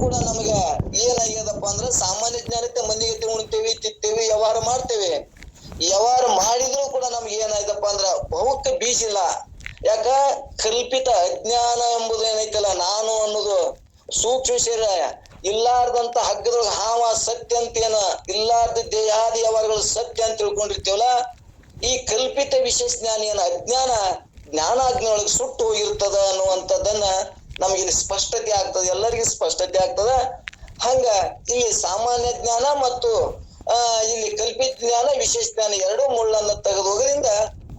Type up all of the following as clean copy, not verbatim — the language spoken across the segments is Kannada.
ಕೂಡ ನಮಗ ಏನಾಗ್ಯದಪ್ಪ ಅಂದ್ರ ಸಾಮಾನ್ಯ ಜ್ಞಾನಕ್ಕೆ ಮಂದಿಗೆ ಉಣ್ತೇವಿ, ತಿತ್ತೇವಿ, ವ್ಯವಹಾರ ಮಾಡ್ತೇವೆ. ವ್ಯವಹಾರ ಮಾಡಿದ್ರು ಕೂಡ ನಮ್ಗೆ ಏನಾಯ್ತಪ್ಪ ಅಂದ್ರ ಬಹುಕ ಬೀಜ ಇಲ್ಲ. ಯಾಕ? ಕಲ್ಪಿತ ಅಜ್ಞಾನ ಎಂಬುದು ಏನೈತಲ್ಲ, ನಾನು ಅನ್ನೋದು ಸೂಕ್ಷ್ಮ ಶರೀರ ಇಲ್ಲಾರ್ದಂತ ಹಗ್ಗದೊಳಗ ಹಾವ ಸತ್ಯ ಅಂತೇನ ಇಲ್ಲಾರ್ದ ದೇಹಾದಿ ವ್ಯವಹಾರಗಳು ಸತ್ಯ ಅಂತ ತಿಳ್ಕೊಂಡಿರ್ತೇವಲ್ಲ, ಈ ಕಲ್ಪಿತ ವಿಶೇಷ ಜ್ಞಾನ ಏನ ಅಜ್ಞಾನ ಜ್ಞಾನಾಗ್ನಿಯೊಳಗೆ ಸುಟ್ಟು ಹೋಗಿರ್ತದ ಅನ್ನುವಂಥದ್ದನ್ನ ನಮ್ಗೆ ಇಲ್ಲಿ ಸ್ಪಷ್ಟತೆ ಆಗ್ತದೆ, ಎಲ್ಲರಿಗೂ ಸ್ಪಷ್ಟತೆ ಆಗ್ತದ. ಹಂಗ ಇಲ್ಲಿ ಸಾಮಾನ್ಯ ಜ್ಞಾನ ಮತ್ತು ಇಲ್ಲಿ ಕಲ್ಪಿತ ಜ್ಞಾನ, ವಿಶೇಷ ಜ್ಞಾನ ಎರಡೂ ಮುಳ್ಳನ್ನ ತೆಗೆದು ಹೋಗೋದ್ರಿಂದ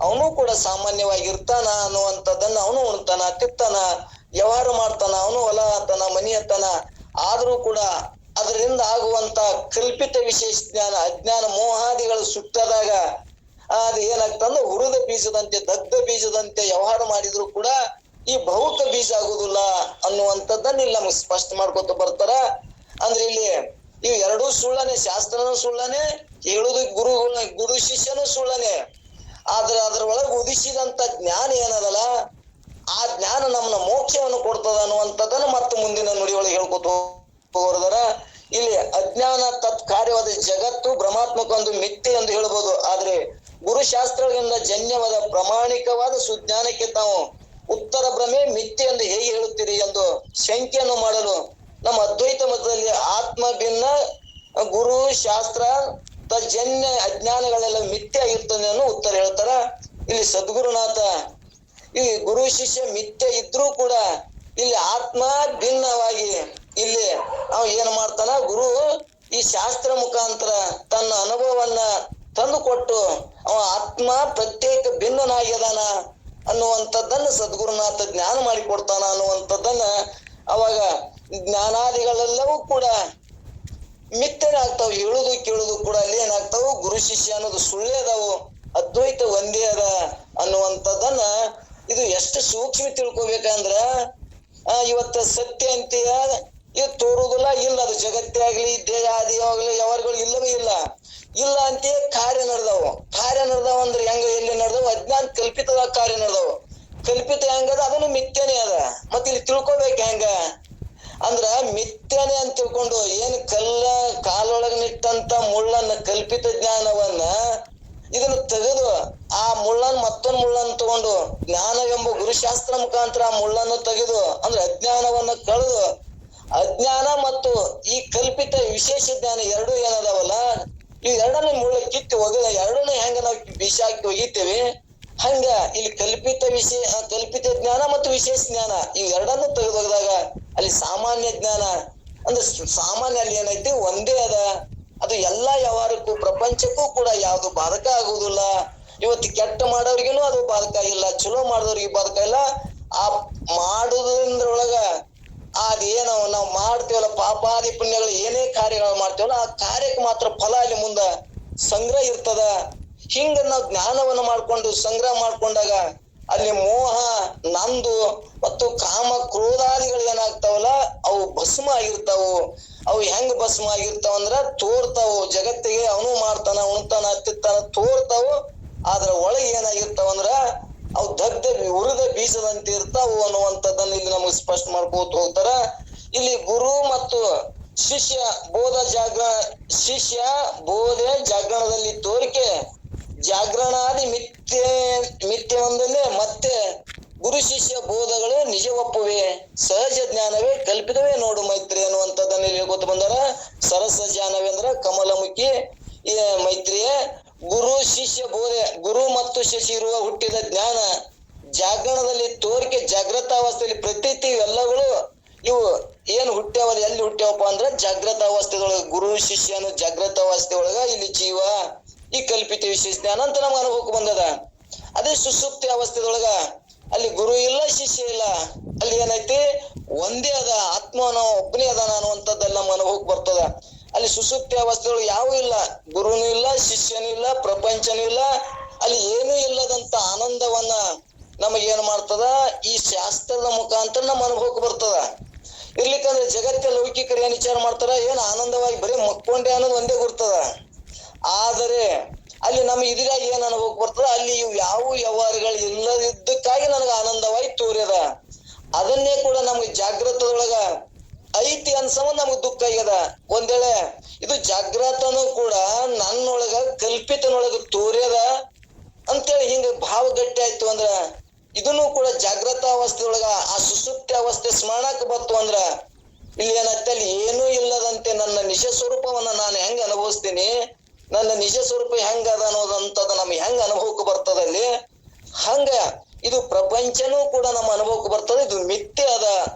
ಅವನು ಕೂಡ ಸಾಮಾನ್ಯವಾಗಿರ್ತಾನ ಅನ್ನುವಂಥದ್ದನ್ನ ಅವನು ಉಣ್ತಾನ, ತಿತ್ತಾನ, ವ್ಯವಹಾರ ಮಾಡ್ತಾನ, ಅವನು ಹೊಲ ಹತ್ತಾನ, ಮನಿ ಹತ್ತಾನ. ಆದ್ರೂ ಕೂಡ ಅದರಿಂದ ಆಗುವಂತ ಕಲ್ಪಿತ ವಿಶೇಷ ಜ್ಞಾನ ಅಜ್ಞಾನ ಮೋಹಾದಿಗಳು ಸುಟ್ಟದಾಗ ಅದು ಏನಾಗ್ತಂದ್ರೆ ಹುರಿದ ಬೀಜದಂತೆ ದಗ್ಧ ಬೀಜದಂತೆ ವ್ಯವಹಾರ ಮಾಡಿದ್ರು ಕೂಡ ಈ ಬಹುಕ ಬೀಜ ಆಗುದಿಲ್ಲ ಅನ್ನುವಂಥದ್ದನ್ನ ಇಲ್ಲಿ ನಮ್ಗೆ ಸ್ಪಷ್ಟ ಮಾಡ್ಕೊತ ಬರ್ತಾರ. ಅಂದ್ರೆ ಇಲ್ಲಿ ಇವು ಎರಡೂ ಸುಳ್ಳನೆ, ಶಾಸ್ತ್ರನೂ ಸುಳ್ಳನೆ, ಹೇಳುದು ಗುರು ಶಿಷ್ಯನೂ ಸುಳ್ಳನೆ. ಆದ್ರೆ ಅದ್ರ ಒಳಗೆ ಉದಿಸಿದಂತ ಜ್ಞಾನ ಏನದಲ್ಲ, ಆ ಜ್ಞಾನ ನಮ್ಮನ್ನ ಮೋಕ್ಷವನ್ನು ಕೊಡ್ತದ ಅನ್ನುವಂಥದ್ದನ್ನ ಮತ್ತೆ ಮುಂದಿನ ನುಡಿ ಒಳಗೆ ಹೇಳ್ಕೊತ ಹೋಗೋದಾರ. ಇಲ್ಲಿ ಅಜ್ಞಾನ ತತ್ ಕಾರ್ಯವಾದ ಜಗತ್ತು ಭ್ರಮಾತ್ಮಕ ಒಂದು ಮಿಥ್ಯೆ ಎಂದು ಹೇಳ್ಬೋದು. ಆದ್ರೆ ಗುರುಶಾಸ್ತ್ರಗಳಿಂದ ಜನ್ಯವಾದ ಪ್ರಾಮಾಣಿಕವಾದ ಸುಜ್ಞಾನಕ್ಕೆ ತಾವು ಉತ್ತರ ಭ್ರಮೆ ಮಿಥ್ಯೆ ಎಂದು ಹೇಗೆ ಹೇಳುತ್ತೀರಿ ಎಂದು ಶಂಕೆಯನ್ನು ಮಾಡಲು ನಮ್ಮ ಅದ್ವೈತ ಮತದಲ್ಲಿ ಆತ್ಮ ಭಿನ್ನ ಗುರು ಶಾಸ್ತ್ರ ತಜ್ಜನ್ಯ ಅಜ್ಞಾನಗಳೆಲ್ಲ ಮಿಥ್ಯೆ ಆಗಿರ್ತದೆ ಅನ್ನೋ ಉತ್ತರ ಹೇಳ್ತಾರ. ಇಲ್ಲಿ ಸದ್ಗುರುನಾಥ ಈ ಗುರು ಶಿಷ್ಯ ಮಿಥ್ಯೆ ಇದ್ರೂ ಕೂಡ ಇಲ್ಲಿ ಆತ್ಮ ಭಿನ್ನವಾಗಿ ಇಲ್ಲಿ ಅವ ಏನ್ ಮಾಡ್ತಾನ, ಗುರು ಈ ಶಾಸ್ತ್ರ ಮುಖಾಂತರ ತನ್ನ ಅನುಭವವನ್ನ ತಂದು ಕೊಟ್ಟು ಅವ ಆತ್ಮ ಪ್ರತ್ಯೇಕ ಭಿನ್ನನಾಗ್ಯದಾನ ಅನ್ನುವಂಥದ್ದನ್ನ ಸದ್ಗುರುನಾಥ ಜ್ಞಾನ ಮಾಡಿಕೊಡ್ತಾನ ಅನ್ನುವಂಥದ್ದನ್ನ ಅವಾಗ ಜ್ಞಾನಾದಿಗಳೆಲ್ಲವೂ ಕೂಡ ಮಿಥ್ಯೆ ಆಗ್ತಾವ. ಹೇಳುದು ಕೇಳುದು ಕೂಡ ಅಲ್ಲಿ ಏನಾಗ್ತಾವು, ಗುರು ಶಿಷ್ಯ ಅನ್ನೋದು ಸುಳ್ಳೇ ಅದಾವು, ಅದ್ವೈತ ಒಂದೇ ಅದ ಅನ್ನುವಂಥದ್ದನ್ನ ಇದು ಎಷ್ಟು ಸೂಕ್ಷ್ಮ ತಿಳ್ಕೊಬೇಕಂದ್ರ ಇವತ್ತ ಸತ್ಯ ಅಂತೀಯ ಇದು ತೋರುದಿಲ್ಲ, ಇಲ್ಲ ಅದು ಜಗತ್ತೇ ಆಗ್ಲಿ ದೇಹ ಆದಿ ಆಗ್ಲಿ ಯಾವಾಗಲೂ ಇಲ್ಲವೇ ಇಲ್ಲ, ಇಲ್ಲ ಅಂತೀಯ ಕಾರ್ಯ ನಡೆದವು. ಕಾರ್ಯ ನಡೆದವ ಅಂದ್ರೆ ಹೆಂಗ, ಎಲ್ಲಿ ನಡೆದವು? ಅಜ್ಞಾನ ಕಲ್ಪಿತದ ಕಾರ್ಯ ನಡೆದವು. ಕಲ್ಪಿತ ಹೆಂಗದ? ಅದನ್ನು ಮಿಥ್ಯನೇ ಅದ. ಮತ್ತೆ ಇಲ್ಲಿ ತಿಳ್ಕೊಬೇಕು ಹೆಂಗ ಅಂದ್ರ ಮಿಥ್ಯನೇ ಅಂತ ತಿಳ್ಕೊಂಡು ಏನ್ ಕಾಲೊಳಗ ನಿಟ್ಟಂತ ಮುಳ್ಳನ್ನ ಕಲ್ಪಿತ ಜ್ಞಾನವನ್ನ ಇದನ್ನ ತೆಗೆದು ಆ ಮುಳ್ಳನ್ನು ಮತ್ತೊಂದು ಮುಳ್ಳನ್ನು ತಗೊಂಡು ಜ್ಞಾನವೆಂಬ ಗುರುಶಾಸ್ತ್ರ ಮುಖಾಂತರ ಆ ಮುಳ್ಳನ್ನು ತೆಗೆದು ಅಂದ್ರೆ ಅಜ್ಞಾನವನ್ನ ಕಳೆದು ಅಜ್ಞಾನ ಮತ್ತು ಈ ಕಲ್ಪಿತ ವಿಶೇಷ ಜ್ಞಾನ ಎರಡು ಏನದಾವಲ್ಲ, ಈ ಎರಡನೇ ಮುಳ್ಳ ಕಿತ್ತು ಒಗ ಎರಡನೇ ಹೆಂಗ ನಾವು ವಿಷ ಹಾಕಿ ಒಗಿತೇವೆ ಹಂಗ ಇಲ್ಲಿ ಕಲ್ಪಿತ ಜ್ಞಾನ ಮತ್ತು ವಿಶೇಷ ಜ್ಞಾನ ಈ ಎರಡನ್ನು ತೆಗೆದೊಗದಾಗ ಅಲ್ಲಿ ಸಾಮಾನ್ಯ ಜ್ಞಾನ ಅಂದ್ರೆ ಸಾಮಾನ್ಯ ಅಲ್ಲಿ ಏನೈತಿ ಒಂದೇ ಅದ. ಅದು ಎಲ್ಲಾ ವ್ಯವಹಾರಕ್ಕೂ ಪ್ರಪಂಚಕ್ಕೂ ಕೂಡ ಯಾವ್ದು ಬಾಧಕ ಆಗುವುದಿಲ್ಲ. ಇವತ್ತು ಕೆಟ್ಟ ಮಾಡೋರಿಗೇನು ಅದು ಬಾಧಕ ಇಲ್ಲ, ಚಲೋ ಮಾಡಿದವ್ರಿಗೆ ಬಾಧಕ ಇಲ್ಲ. ಆ ಮಾಡುವುದ್ರೊಳಗ ಅದೇನೋ ನಾವು ಮಾಡ್ತೇವಲ್ಲ ಪಾಪಾದಿ ಪುಣ್ಯಗಳು ಏನೇ ಕಾರ್ಯಗಳು ಮಾಡ್ತೇವಲ್ಲ ಆ ಕಾರ್ಯಕ್ಕೆ ಮಾತ್ರ ಫಲ ಅಲ್ಲಿ ಮುಂದ ಸಂಗ್ರಹ ಇರ್ತದ. ಹಿಂಗ ನಾವು ಜ್ಞಾನವನ್ನ ಮಾಡ್ಕೊಂಡು ಸಂಗ್ರಹ ಮಾಡ್ಕೊಂಡಾಗ ಅಲ್ಲಿ ಮೋಹ ನಂದು ಮತ್ತು ಕಾಮ ಕ್ರೋಧಾದಿಗಳು ಏನಾಗ್ತಾವಲ್ಲ ಅವು ಭಸ್ಮ ಆಗಿರ್ತಾವು. ಅವು ಹೆಂಗ್ ಭಸ್ಮ ಆಗಿರ್ತಾವ ಅಂದ್ರ ತೋರ್ತಾವು, ಜಗತ್ತಿಗೆ ಅವನು ಮಾಡ್ತಾನ ಉಣ್ತಾನ ತಿತ್ತಾನ ತೋರ್ತಾವು. ಆದ್ರ ಒಳಗೆ ಏನಾಗಿರ್ತಾವಂದ್ರ ಅವು ದಗ್ಧ ಉರಿದ ಬೀಜದಂತೆ ಇರ್ತಾವು ಅನ್ನುವಂಥದ್ದನ್ನ ಇಲ್ಲಿ ನಮಗೆ ಸ್ಪಷ್ಟ ಮಾಡ್ಕೋತ ಹೋಗ್ತಾರ. ಇಲ್ಲಿ ಗುರು ಮತ್ತು ಶಿಷ್ಯ ಬೋಧೆ ಜಾಗರಣದಲ್ಲಿ ತೋರಿಕೆ ಜಾಗರಣಾದಿ ಮಿಥ್ಯೆ ಒಂದಲ್ಲೇ ಮತ್ತೆ ಗುರು ಶಿಷ್ಯ ಬೋಧಗಳು ನಿಜ ಒಪ್ಪುವೆ, ಸಹಜ ಜ್ಞಾನವೇ ಕಲ್ಪಿತವೇ ನೋಡು ಮೈತ್ರಿ ಅನ್ನುವಂಥದ್ದನ್ನ ಇಲ್ಲಿ ಹೇಳ್ಕೊತ ಬಂದಾರ. ಸರಸ ಜ್ಞಾನವೇ ಅಂದ್ರ ಕಮಲಮುಖಿ ಮೈತ್ರಿಯ ಗುರು ಶಿಷ್ಯ ಬೋಧೆ ಗುರು ಮತ್ತು ಶಿಷ್ಯ ಇರುವ ಹುಟ್ಟಿದ ಜ್ಞಾನ ಜಾಗರಣದಲ್ಲಿ ತೋರಿಕೆ ಜಾಗೃತಾವಸ್ಥೆಯಲ್ಲಿ ಪ್ರತೀತಿ ಇವೆಲ್ಲಗಳು ಇವು ಏನ್ ಹುಟ್ಟ್ಯಾವಲ್ಲ ಎಲ್ಲಿ ಹುಟ್ಟ್ಯಾವಪ್ಪ ಅಂದ್ರ ಜಾಗೃತಾವಸ್ಥೆದೊಳಗ ಗುರು ಶಿಷ್ಯನು ಜಾಗೃತಾವಸ್ಥೆ ಒಳಗ ಇಲ್ಲಿ ಜೀವ ಈ ಕಲ್ಪಿತ ವಿಶೇಷ ಜ್ಞಾನ ಅಂತ ನಮ್ಗೆ ಅನುಭವಕ್ಕೆ ಬಂದದ. ಅದೇ ಸುಸುಪ್ತಿ ಅವಸ್ಥೆದೊಳಗ ಅಲ್ಲಿ ಗುರು ಇಲ್ಲ ಶಿಷ್ಯ ಇಲ್ಲ, ಅಲ್ಲಿ ಏನೈತಿ ಒಂದೇ ಅದ, ಆತ್ಮನ ಒಬ್ಬನೇ ಅದಾನ ಅನ್ನುವಂಥದ್ದೆಲ್ಲ ನಮ್ಮ ಅನುಭವಕ್ಕೆ ಬರ್ತದ. ಅಲ್ಲಿ ಸುಸುಪ್ತಿ ಅವಸ್ಥೆದೊಳಗೆ ಯಾವೂ ಇಲ್ಲ, ಗುರುನು ಇಲ್ಲ ಶಿಷ್ಯನೂ ಇಲ್ಲ ಪ್ರಪಂಚನೂ ಇಲ್ಲ, ಅಲ್ಲಿ ಏನೂ ಇಲ್ಲದಂತ ಆನಂದವನ್ನ ನಮಗೇನ್ ಮಾಡ್ತದ ಈ ಶಾಸ್ತ್ರದ ಮುಖಾಂತರ ನಮ್ಮ ಅನುಭವಕ್ಕೆ ಬರ್ತದ. ಇರ್ಲಿಕ್ಕಂದ್ರೆ ಜಗತ್ತ ಲೌಕಿಕರು ಏನ್ ವಿಚಾರ ಮಾಡ್ತಾರ, ಏನ್ ಆನಂದವಾಗಿ ಬರೀ ಮಕ್ಕೊಂಡೆ ಅನ್ನೋದು ಒಂದೇ ಗುರ್ತದ. ಆದರೆ ಅಲ್ಲಿ ನಮ್ಗೆ ಇದ್ರಾಗ ಏನ್ ಅನುಭವಕ್ಕೆ ಬರ್ತದ, ಅಲ್ಲಿ ಇವು ಯಾವ ವ್ಯವಹಾರಗಳು ಇಲ್ಲದಿದ್ದಕ್ಕಾಗಿ ನನಗೆ ಆನಂದವಾಗಿ ತೋರ್ಯದ. ಅದನ್ನೇ ಕೂಡ ನಮ್ಗೆ ಜಾಗೃತದೊಳಗ ಐತಿ ಅನ್ಸವ ನಮಗ್ ದುಃಖ ಆಗ್ಯದ. ಒಂದ್ ವೇಳೆ ಇದು ಜಾಗ್ರತನು ಕೂಡ ನನ್ನೊಳಗ ಕಲ್ಪಿತನೊಳಗ ತೋರ್ಯದ ಅಂತೇಳಿ ಹಿಂಗ ಭಾವ ಗಟ್ಟಿ ಆಯ್ತು ಅಂದ್ರ, ಇದನ್ನು ಕೂಡ ಜಾಗ್ರತ ಅವಸ್ಥೆ ಒಳಗ ಆ ಸುಸುಪ್ತಿ ಅವಸ್ಥೆ ಸ್ಮರಣಕ್ ಬತ್ತು ಅಂದ್ರ ಇಲ್ಲಿ ಏನತ್ತೆ, ಅಲ್ಲಿ ಏನೂ ಇಲ್ಲದಂತೆ ನನ್ನ ನಿಜ ಸ್ವರೂಪವನ್ನ ನಾನು ಹೆಂಗ ಅನುಭವಿಸ್ತೀನಿ, ನನ್ನ ನಿಜ ಸ್ವರೂಪ ಹೆಂಗ ಅದ ಅನ್ನೋದಂತದ ನಮ್ಗೆ ಹೆಂಗ ಅನುಭವಕ್ಕೆ ಬರ್ತದಲ್ಲಿ, ಹಂಗ ಇದು ಪ್ರಪಂಚನೂ ಕೂಡ ನಮ್ಮ ಅನುಭವಕ್ಕೆ ಬರ್ತದೆ. ಇದು ಮಿಥ್ಯೆ ಅದ,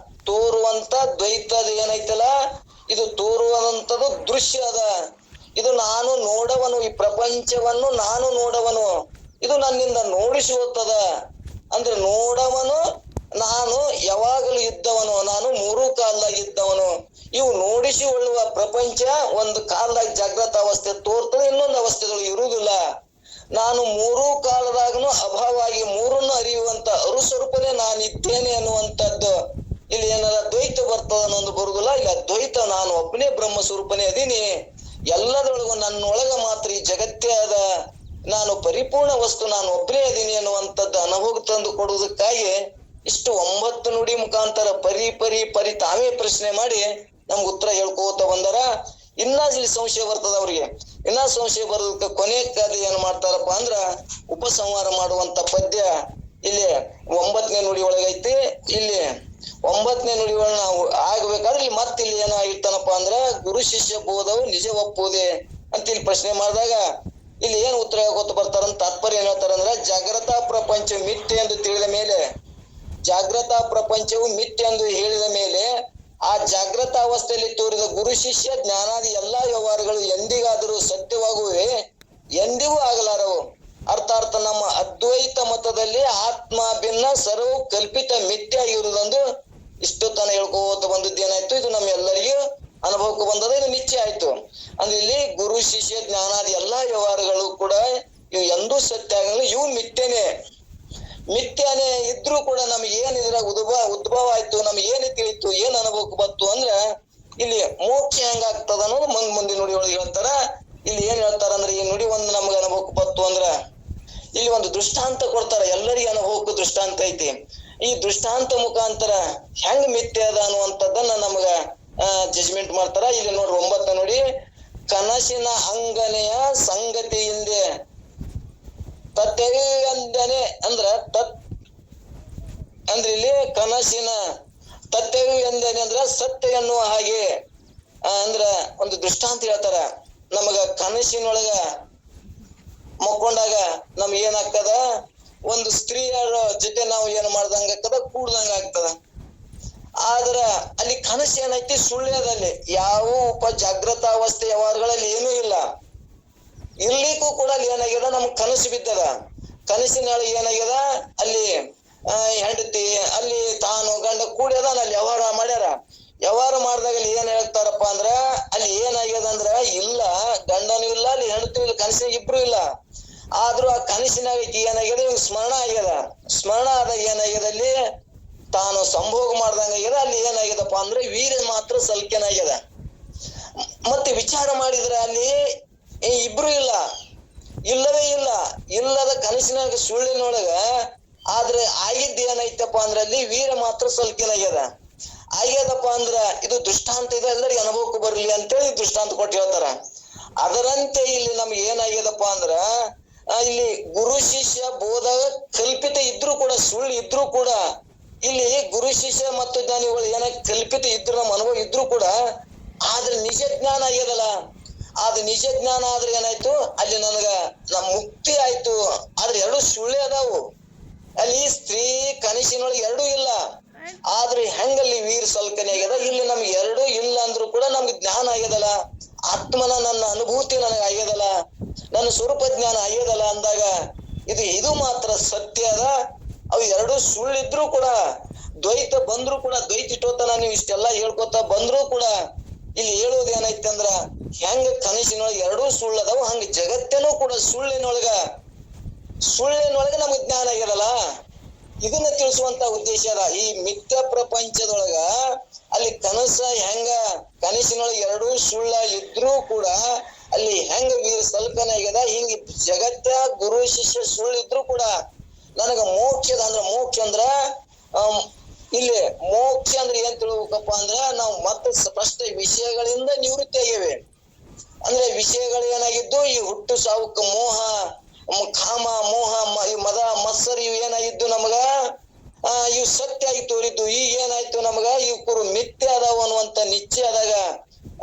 ತೋರುವಂತ ದ್ವೈತದ ಏನೈತಲ್ಲ ಇದು ತೋರುವಂತದ್ದು ದೃಶ್ಯ ಅದ. ಇದು ನಾನು ನೋಡವನು, ಈ ಪ್ರಪಂಚವನ್ನು ನಾನು ನೋಡವನು, ಇದು ನನ್ನಿಂದ ನೋಡಿಸುತ್ತದೆ. ಅಂದ್ರೆ ನೋಡವನು ನಾನು ಯಾವಾಗಲೂ ಇದ್ದವನು, ನಾನು ಮೂರು ಕಾಲದಾಗ ಇದ್ದವನು. ಇವು ನೋಡಿಸಿಕೊಳ್ಳುವ ಪ್ರಪಂಚ ಒಂದು ಕಾಲದಾಗ ಜಾಗೃತ ಅವಸ್ಥೆ ತೋರ್ತದೆ, ಇನ್ನೊಂದು ಅವಸ್ಥೆಗಳು ಇರುವುದಿಲ್ಲ. ನಾನು ಮೂರು ಕಾಲದಾಗನು ಅಭಾವಾಗಿ ಮೂರನ್ನು ಅರಿಯುವಂತ ಅರುಸ್ವರೂಪನೇ ನಾನಿದ್ದೇನೆ ಅನ್ನುವಂಥದ್ದು ಇಲ್ಲಿ ಏನಾರ ದ್ವೈತ ಬರ್ತದ ಅನ್ನೋದು ಬರುದಿಲ್ಲ. ಇಲ್ಲ ದ್ವೈತ ನಾನು ಒಬ್ಬನೇ ಬ್ರಹ್ಮ ಸ್ವರೂಪನೇ ಅದೀನಿ, ಎಲ್ಲದರೊಳಗೂ ನನ್ನೊಳಗ ಮಾತ್ರ ಈ ಜಗತ್ತೇ ಅದ, ನಾನು ಪರಿಪೂರ್ಣ ವಸ್ತು, ನಾನು ಒಬ್ಬನೇ ಅದೀನಿ ಅನ್ನುವಂಥದ್ದು ಅನುಭವ ತಂದು ಕೊಡುವುದಕ್ಕಾಗಿ ಇಷ್ಟು 9 ನುಡಿ ಮುಖಾಂತರ ಪರಿ ತಾವೇ ಪ್ರಶ್ನೆ ಮಾಡಿ ನಮ್ಗೆ ಉತ್ತರ ಹೇಳ್ಕೋತ ಬಂದಾರ. ಇನ್ನ ಇಲ್ಲಿ ಸಂಶಯ ಬರ್ತದ ಅವ್ರಿಗೆ. ಇನ್ನ ಸಂಶಯ ಬರೋದಕ್ಕೆ ಕೊನೆ ಕಾಲ ಏನ್ ಮಾಡ್ತಾರಪ್ಪ ಅಂದ್ರ ಉಪಸಂಹಾರ ಮಾಡುವಂತ ಪದ್ಯ ಇಲ್ಲಿ 9ನೇ ನುಡಿ ಒಳಗೈತಿ. ಇಲ್ಲಿ 9ನೇ ನುಡಿ ಒಳಗ ನಾವು ಆಗ್ಬೇಕಾದ್ರೆ ಇಲ್ಲಿ ಮತ್ತೆ ಇಲ್ಲಿ ಏನಾಗಿರ್ತಾನಪ್ಪ ಅಂದ್ರ ಗುರು ಶಿಷ್ಯ ಬೋಧವು ನಿಜ ಒಪ್ಪುವುದೇ ಅಂತ ಇಲ್ಲಿ ಪ್ರಶ್ನೆ ಮಾಡಿದಾಗ ಇಲ್ಲಿ ಏನ್ ಉತ್ತರ ಗೊತ್ತ ಬರ್ತಾರಂತ ತಾತ್ಪರ್ಯ ಏನ್ ಹೇಳ್ತಾರಂದ್ರ, ಜಾಗ್ರತ ಪ್ರಪಂಚ ಮಿಥ್ಯೆ ಎಂದು ತಿಳಿದ ಮೇಲೆ, ಜಾಗ್ರತ ಪ್ರಪಂಚವು ಮಿಥ್ಯೆ ಎಂದು ಹೇಳಿದ ಮೇಲೆ ಆ ಜಾಗ್ರತ ಅವಸ್ಥೆಯಲ್ಲಿ ತೋರಿದ ಗುರು ಶಿಷ್ಯ ಜ್ಞಾನಾದಿ ಎಲ್ಲಾ ವ್ಯವಹಾರಗಳು ಎಂದಿಗಾದರೂ ಸತ್ಯವಾಗುವೆ? ಎಂದಿಗೂ ಆಗಲಾರವು. ಅರ್ಥಾರ್ಥ ನಮ್ಮ ಅದ್ವೈತ ಮತದಲ್ಲಿ ಆತ್ಮ ಭಿನ್ನ ಸರ್ವ ಕಲ್ಪಿತ ಮಿಥ್ಯೆ ಆಗಿರುವುದೊಂದು ಇಷ್ಟೊತ್ತನ ಹೇಳ್ಕೋತ ಬಂದದ್ದು ಏನಾಯ್ತು, ಇದು ನಮ್ಮೆಲ್ಲರಿಗೂ ಅನುಭವಕ್ಕೆ ಬಂದದ, ಇದು ನಿಶ್ಚಯ ಆಯ್ತು. ಅಂದ್ರೆ ಇಲ್ಲಿ ಗುರು ಶಿಷ್ಯ ಜ್ಞಾನಾದಿ ಎಲ್ಲಾ ವ್ಯವಹಾರಗಳು ಕೂಡ ಇವು ಎಂದೂ ಸತ್ಯ ಆಗಲ್ಲ, ಇವು ಮಿಥ್ಯಾನೇ ಇದ್ರೂ ಕೂಡ ನಮ್ಗೆ ಏನ್ ಇದ್ರಾಗ ಉದ್ಭವ ಆಯ್ತು, ನಮ್ಗೆ ಏನ್ ತಿಳಿತು, ಏನ್ ಅನುಭವಕ್ಕೆ ಬಂತು ಅಂದ್ರ ಇಲ್ಲಿ ಮೋಕ್ಷ ಹೆಂಗಾಗ್ತದ ಅನ್ನೋದು ಮುಂದಿನ ನುಡಿ ಒಳಗೆ ಹೇಳ್ತಾರ. ಇಲ್ಲಿ ಏನ್ ಹೇಳ್ತಾರ ಅಂದ್ರೆ, ಈ ನುಡಿ ಒಂದು ನಮ್ಗೆ ಅನುಭವಕ್ಕೆ ಬಂತು ಅಂದ್ರ ಇಲ್ಲಿ ಒಂದು ದೃಷ್ಟಾಂತ ಕೊಡ್ತಾರ. ಎಲ್ಲರಿಗೂ ಅನುಭವಕ್ಕೂ ದೃಷ್ಟಾಂತ ಐತಿ. ಈ ದೃಷ್ಟಾಂತ ಮುಖಾಂತರ ಹೆಂಗ್ ಮಿಥ್ಯೆ ಅದ ಅನ್ನುವಂಥದ್ದನ್ನ ನಮ್ಗ ಜಜ್ಮೆಂಟ್ ಮಾಡ್ತಾರ. ಇಲ್ಲಿ ನೋಡ್ರಿ 9 ನೋಡಿ, ಕನಸಿನ ಅಂಗನೆಯ ಸಂಗತಿ ಹಿಂದೆ ತತ್ಯಂದನೆ ಅಂದ್ರ ಅಂದ್ರೆ ಇಲ್ಲಿ ಕನಸಿನ ತತ್ಯವು ಎಂದನೆ ಅಂದ್ರ ಸತ್ಯ ಎನ್ನುವ ಹಾಗೆ ಅಂದ್ರ ಒಂದು ದೃಷ್ಟಾಂತ ಹೇಳ್ತಾರ. ನಮಗ ಕನಸಿನೊಳಗ ಮಕ್ಕೊಂಡಾಗ ನಮ್ಗೆ ಏನಾಗ್ತದ, ಒಂದು ಸ್ತ್ರೀಯರ ಜೊತೆ ನಾವು ಏನ್ ಮಾಡ್ದಂಗ ಆಗ್ತದ, ಕೂಡ್ದಂಗ ಆಗ್ತದ. ಆದ್ರ ಅಲ್ಲಿ ಕನಸು ಏನೈತಿ, ಸುಳ್ಳ್ಯದಲ್ಲಿ ಯಾವ ಜಾಗೃತ ಅವಸ್ಥೆ ವ್ಯವಹಾರಗಳಲ್ಲಿ ಏನೂ ಇಲ್ಲ. ಇರ್ಲಿಕ್ಕೂ ಕೂಡ ಅಲ್ಲಿ ಏನಾಗ್ಯದ, ನಮ್ಗ್ ಕನಸು ಬಿದ್ದದ. ಕನಸಿನೊಳಗೆ ಏನಾಗ್ಯದ, ಅಲ್ಲಿ ಹೆಂಡತಿ ಅಲ್ಲಿ ತಾನು ಗಂಡ ಕೂಡ್ಯದ, ಅಲ್ಲಿ ವ್ಯವಹಾರ ಮಾಡ್ಯಾರ. ವ್ಯವಹಾರ ಮಾಡಿದಾಗ ಅಲ್ಲಿ ಏನ್ ಹೇಳ್ತಾರಪ್ಪ ಅಂದ್ರ, ಅಲ್ಲಿ ಏನಾಗ್ಯದ ಅಂದ್ರ ಇಲ್ಲ ಗಂಡನೂ ಇಲ್ಲ, ಅಲ್ಲಿ ಹೆಂಡತಿ ಇಲ್ಲ, ಕನಸಿನಾಗ ಇಬ್ರು ಇಲ್ಲ. ಆದ್ರೂ ಆ ಕನಸಿನಾಗ ಏನಾಗ್ಯದ, ಇವ್ ಸ್ಮರಣ ಆಗ್ಯದ. ಸ್ಮರಣ ಆದಾಗ ಏನಾಗ್ಯದ, ಅಲ್ಲಿ ತಾನು ಸಂಭೋಗ ಮಾಡ್ದಂಗ ಆಗ್ಯದ. ಅಲ್ಲಿ ಏನಾಗ್ಯದಪ್ಪ ಅಂದ್ರೆ ವೀರ್ಯ ಮಾತ್ರ ಸಲ್ಕೆನಾಗ್ಯದ. ಮತ್ತೆ ವಿಚಾರ ಮಾಡಿದ್ರ ಅಲ್ಲಿ ಇಬ್ರು ಇಲ್ಲವೇ ಇಲ್ಲ. ಇಲ್ಲದ ಕನಸಿನಾಗ ಸುಳ್ಳಿನೊಳಗ ಆದ್ರೆ ಆಗಿದ್ದ ಏನೈತಪ್ಪ ಅಂದ್ರ ಅಲ್ಲಿ ವೀರ ಮಾತ್ರ ಸಲ್ಕೆನಾಗ್ಯದ. ಆಗ್ಯದಪ್ಪ ಅಂದ್ರ ಇದು ದೃಷ್ಟಾಂತ ಇದೆ, ಎಲ್ಲರಿಗೂ ಅನುಭವಕ್ಕೆ ಬರ್ಲಿ ಅಂತೇಳಿ ದೃಷ್ಟಾಂತ ಕೊಟ್ಟು ಹೇಳ್ತಾರ. ಅದರಂತೆ ಇಲ್ಲಿ ನಮ್ಗೆ ಏನಾಗ್ಯದಪ್ಪ ಅಂದ್ರ ಇಲ್ಲಿ ಗುರು ಶಿಷ್ಯ ಬೋಧ ಕಲ್ಪಿತ ಇದ್ರು ಕೂಡ, ಸುಳ್ಳು ಇದ್ರು ಕೂಡ, ಇಲ್ಲಿ ಗುರು ಶಿಷ್ಯ ಮತ್ತು ಜ್ಞಾನಿಗಳು ಕಲ್ಪಿತ ಇದ್ರು ನಮ್ಮ ಅನುಭವ ಇದ್ರು ಕೂಡ, ಆದ್ರೆ ನಿಜ ಜ್ಞಾನ ಆಗ್ಯದಲ್ಲ. ಆದ್ರೆ ನಿಜ ಜ್ಞಾನ ಆದ್ರೆ ಏನಾಯ್ತು, ಅಲ್ಲಿ ನಮ್ ಮುಕ್ತಿ ಆಯ್ತು. ಆದ್ರೆ ಎರಡು ಸುಳ್ಳೆ ಅದಾವು. ಅಲ್ಲಿ ಸ್ತ್ರೀ ಕನಸಿನೊಳಗೆ ಎರಡೂ ಇಲ್ಲ. ಆದ್ರೆ ಹೆಂಗಲ್ಲಿ ವೀರ್ ಸಲ್ಕನೆ ಆಗ್ಯದ, ಇಲ್ಲಿ ನಮ್ಗೆ ಎರಡೂ ಇಲ್ಲ ಅಂದ್ರೂ ಕೂಡ ನಮ್ಗೆ ಜ್ಞಾನ ಆಗ್ಯದಲ್ಲ, ಆತ್ಮನ ನನ್ನ ಅನುಭೂತಿ ನನಗೆ ಆಗ್ಯದಲ್ಲ, ನನ್ನ ಸ್ವರೂಪ ಜ್ಞಾನ ಆಗ್ಯದಲ್ಲ ಅಂದಾಗ ಇದು ಮಾತ್ರ ಸತ್ಯ ಅದ. ಅವು ಎರಡೂ ಸುಳ್ಳಿದ್ರು ಕೂಡ, ದ್ವೈತ ಬಂದ್ರು ಕೂಡ, ದ್ವೈತ ಇಟ್ಟೋತನ ನೀವು ಇಷ್ಟೆಲ್ಲಾ ಹೇಳ್ಕೊತ ಬಂದ್ರು ಕೂಡ ಇಲ್ಲಿ ಹೇಳೋದು ಏನೈತೆ ಅಂದ್ರ, ಹೆಂಗ ಕನಸಿನೊಳಗೆ ಎರಡೂ ಸುಳ್ಳದಾವ ಹಂಗ ಜಗತ್ತೇನೂ ಕೂಡ ಸುಳ್ಳಿನೊಳಗ ನಮ್ಗೆ ಜ್ಞಾನ ಆಗ್ಯದಲ್ಲ. ಇದನ್ನ ತಿಳಿಸುವಂತ ಉದ್ದೇಶ ಅದ. ಈ ಮಿಥ್ಯ ಪ್ರಪಂಚದೊಳಗ ಅಲ್ಲಿ ಕನಸ ಹೆಂಗ ಕನಸಿನೊಳಗೆ ಎರಡೂ ಸುಳ್ಳ ಇದ್ರೂ ಕೂಡ ಅಲ್ಲಿ ಹೆಂಗ ವೀರ ಸಲ್ಪನೆ ಆಗ್ಯದ, ಹಿಂಗ ಜಗತ್ತ ಗುರು ಶಿಷ್ಯ ಸುಳ್ಳಿದ್ರು ಕೂಡ ನನಗ ಮೋಕ್ಷ ಅಂದ್ರ ಇಲ್ಲಿ ಮೋಕ್ಷ ಅಂದ್ರೆ ಏನ್ ತಿಳ್ಬೇಕಪ್ಪ ಅಂದ್ರ ನಾವು ಮತ್ತೆ ಸ್ಪಷ್ಟ ವಿಷಯಗಳಿಂದ ನಿವೃತ್ತಿ ಆಗಿವೆ. ಅಂದ್ರೆ ವಿಷಯಗಳು ಏನಾಗಿದ್ದು ಈ ಹುಟ್ಟು ಸಾವುಕ ಮೋಹ, ಕಾಮ, ಮೋಹ, ಈ ಮದ ಮತ್ಸರ ಇವು ಏನಾಗಿದ್ದು ನಮಗ ಇವು ಸತ್ಯ ಆಗಿ ತೋರಿದ್ದು. ಈಗ ಏನಾಯ್ತು ನಮಗ ಇವ್ರು ಮಿಥ್ಯೆ ಅದಾವ ಅನ್ನುವಂತ ನಿಶ್ಚಯ ಆದಾಗ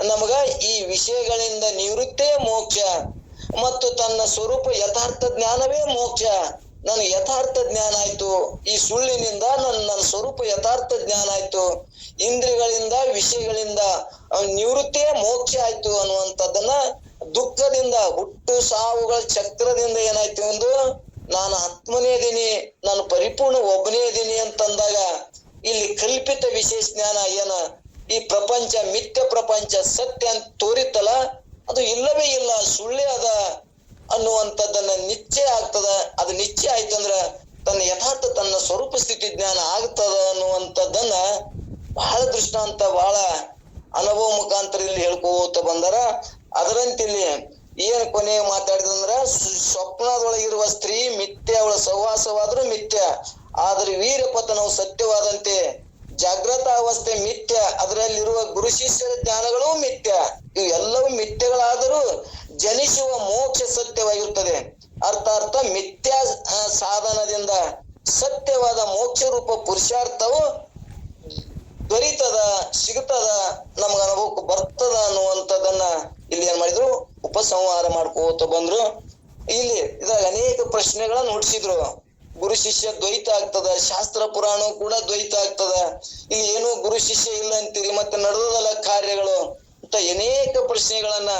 ನಮಗ ಈ ವಿಷಯಗಳಿಂದ ನಿವೃತ್ತೇ ಮೋಕ್ಷ ಮತ್ತು ತನ್ನ ಸ್ವರೂಪ ಯಥಾರ್ಥ ಜ್ಞಾನವೇ ಮೋಕ್ಷ. ನನಗೆ ಯಥಾರ್ಥ ಜ್ಞಾನ ಆಯ್ತು, ಈ ಸುಳ್ಳಿನಿಂದ ನನ್ನ ಸ್ವರೂಪ ಯಥಾರ್ಥ ಜ್ಞಾನ ಆಯ್ತು, ಇಂದ್ರಿಯಗಳಿಂದ ವಿಷಯಗಳಿಂದ ನಿವೃತ್ತಿಯೇ ಮೋಕ್ಷ ಆಯ್ತು ಅನ್ನುವಂಥದ್ದನ್ನ ದುಃಖದಿಂದ ಹುಟ್ಟು ಸಾವುಗಳ ಚಕ್ರದಿಂದ ಏನಾಯ್ತು ಎಂದು ನಾನು ಆತ್ಮನೇ ಇದೀನಿ, ನಾನು ಪರಿಪೂರ್ಣ ಒಬ್ಬನೇ ಇದೀನಿ ಅಂತಂದಾಗ ಇಲ್ಲಿ ಕಲ್ಪಿತ ವಿಶೇಷ ಜ್ಞಾನ ಏನ ಈ ಪ್ರಪಂಚ ಮಿಥ್ಯ ಪ್ರಪಂಚ ಸತ್ಯ ಅಂತ ತೋರಿತ್ತಲ್ಲ ಅದು ಇಲ್ಲವೇ ಇಲ್ಲ, ಸುಳ್ಳೇ ಅದ ಅನ್ನುವಂಥದ್ದನ್ನ ನಿಶ್ಚಯ ಆಗ್ತದ. ಅದು ನಿಶ್ಚಯ ಆಯ್ತಂದ್ರ ತನ್ನ ಯಥಾರ್ಥ ತನ್ನ ಸ್ವರೂಪ ಸ್ಥಿತಿ ಜ್ಞಾನ ಆಗ್ತದ ಅನ್ನುವಂಥದ್ದನ್ನ ಬಹಳ ದೃಷ್ಟಾಂತ ಬಹಳ ಅನುಭವ ಮುಖಾಂತರ ಇಲ್ಲಿ ಹೇಳ್ಕೋತ ಬಂದಾರ. ಅದರಂತೆ ಇಲ್ಲಿ ಏನ್ ಕೊನೆಗೆ ಮಾತಾಡಿದಂದ್ರ ಸ್ವಪ್ನದೊಳಗಿರುವ ಸ್ತ್ರೀ ಮಿಥ್ಯ, ಅವಳ ಸಹವಾಸವಾದ್ರೂ ಮಿಥ್ಯ, ಆದ್ರೆ ವೀರಪತನವು ಸತ್ಯವಾದಂತೆ ಜಾಗೃತ ಅವಸ್ಥೆ ಮಿಥ್ಯ, ಅದರಲ್ಲಿರುವ ಗುರು ಶಿಷ್ಯರ ಜ್ಞಾನಗಳು ಮಿಥ್ಯ. ಇವು ಎಲ್ಲವೂ ಮಿಥ್ಯಗಳಾದರೂ ಜನಿಸುವ ಮೋಕ್ಷ ಸತ್ಯವಾಗಿರುತ್ತದೆ. ಅರ್ಥಾರ್ಥ ಮಿಥ್ಯಾ ಸಾಧನದಿಂದ ಸತ್ಯವಾದ ಮೋಕ್ಷ ರೂಪ ಪುರುಷಾರ್ಥವು ದೊರೀತದ, ಸಿಗುತ್ತದ, ನಮ್ಗ ಅನುಭವಕ್ಕೆ ಬರ್ತದ ಅನ್ನುವಂಥದ್ದನ್ನ ಇಲ್ಲಿ ಏನ್ ಮಾಡಿದ್ರು ಉಪಸಂಹಾರ ಮಾಡ್ಕೋತ ಬಂದ್ರು. ಇಲ್ಲಿ ಇದ್ರಾಗ ಅನೇಕ ಪ್ರಶ್ನೆಗಳನ್ನ ಹುಟ್ಟಿಸಿದ್ರು. ಗುರು ಶಿಷ್ಯ ದ್ವೈತ ಆಗ್ತದ, ಶಾಸ್ತ್ರ ಪುರಾಣ ಕೂಡ ದ್ವೈತ ಆಗ್ತದ, ಇಲ್ಲಿ ಏನು ಗುರು ಶಿಷ್ಯ ಇಲ್ಲ ಅಂತೀರಿ, ಮತ್ತೆ ನಡೆದಲ್ಲ ಕಾರ್ಯಗಳು ಅಂತ ಅನೇಕ ಪ್ರಶ್ನೆಗಳನ್ನ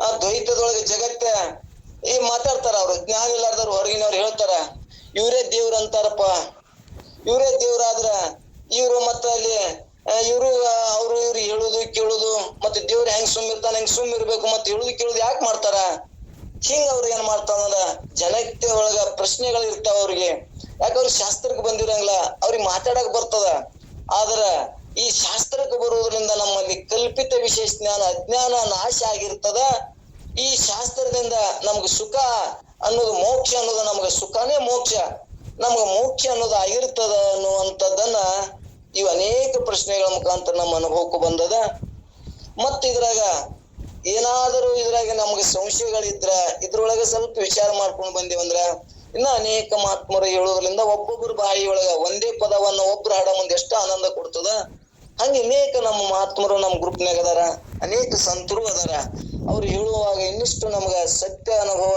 ಆ ದ್ವೈತದೊಳಗೆ ಜಗತ್ತ ಈ ಮಾತಾಡ್ತಾರ. ಅವ್ರು ಜ್ಞಾನ ಇಲ್ಲಾರ್ದವ್ರು ಹೊರಗಿನವ್ರು ಹೇಳ್ತಾರ ಇವರೇ ದೇವ್ರ ಅಂತಾರಪ್ಪ, ಇವರೇ ದೇವ್ರಾದ್ರ ಇವ್ರು ಮತ್ತ ಅಲ್ಲಿ ಇವ್ರು ಅವ್ರು ಇವ್ರು ಹೇಳುದು ಕೇಳುದು, ಮತ್ತೆ ದೇವ್ರ ಹೆಂಗ್ ಸುಮ್ಮಿರ್ತಾನ ಹೆಂಗ್ ಸುಮ್ ಇರ್ಬೇಕು, ಮತ್ತೆ ಹೇಳುದು ಕೇಳುದು ಯಾಕೆ ಮಾಡ್ತಾರ? ಹಿಂಗ ಅವ್ರ ಏನ್ ಮಾಡ್ತಾನಂದ್ರ ಜನತೆ ಒಳಗ ಪ್ರಶ್ನೆಗಳು ಇರ್ತಾವ ಅವ್ರಿಗೆ. ಯಾಕ ಅವ್ರಿಗೆ ಶಾಸ್ತ್ರಕ್ಕೆ ಬಂದಿರಂಗಿಲ್ಲ, ಅವ್ರಿಗೆ ಮಾತಾಡಕ್ ಬರ್ತದ. ಆದ್ರ ಈ ಶಾಸ್ತ್ರಕ್ಕೆ ಬರುವುದರಿಂದ ನಮ್ಮಲ್ಲಿ ಕಲ್ಪಿತ ವಿಶೇಷ ಜ್ಞಾನ ಅಜ್ಞಾನ ನಾಶ ಆಗಿರ್ತದ. ಈ ಶಾಸ್ತ್ರದಿಂದ ನಮ್ಗೆ ಸುಖ ಅನ್ನೋದು ಮೋಕ್ಷ ಅನ್ನೋದು ನಮ್ಗೆ ಸುಖನೇ ಮೋಕ್ಷ, ನಮ್ಗೆ ಮೋಕ್ಷ ಅನ್ನೋದು ಆಗಿರ್ತದ ಅನ್ನುವಂಥದ್ದನ್ನ ಇವು ಅನೇಕ ಪ್ರಶ್ನೆಗಳ ಮುಖಾಂತರ ನಮ್ಮ ಅನುಭವಕ್ಕೂ ಬಂದದ. ಮತ್ತ ಇದ್ರಾಗ ಏನಾದರೂ ಇದ್ರಾಗ ನಮ್ಗೆ ಸಂಶಯಗಳಿದ್ರ ಇದ್ರೊಳಗ ಸ್ವಲ್ಪ ವಿಚಾರ ಮಾಡ್ಕೊಂಡು ಬಂದೇವಂದ್ರ ಇನ್ನ ಅನೇಕ ಮಹಾತ್ಮರು ಹೇಳೋದ್ರಿಂದ ಒಬ್ಬೊಬ್ಬರು ಬಾಯಿ ಒಳಗ ಒಂದೇ ಪದವನ್ನ ಒಬ್ರು ಹಾಡೋ ಮುಂದೆ ಎಷ್ಟು ಆನಂದ ಕೊಡ್ತದ. ಹಂಗೆ ಅನೇಕ ನಮ್ಮ ಮಹಾತ್ಮರು ನಮ್ಮ ಗ್ರೂಪ್ನಾಗ ಅದಾರ, ಅನೇಕ ಸಂತರು ಅದಾರ. ಅವ್ರು ಹೇಳುವಾಗ ಇನ್ನಿಷ್ಟು ನಮ್ಗ ಸತ್ಯ ಅನುಭವ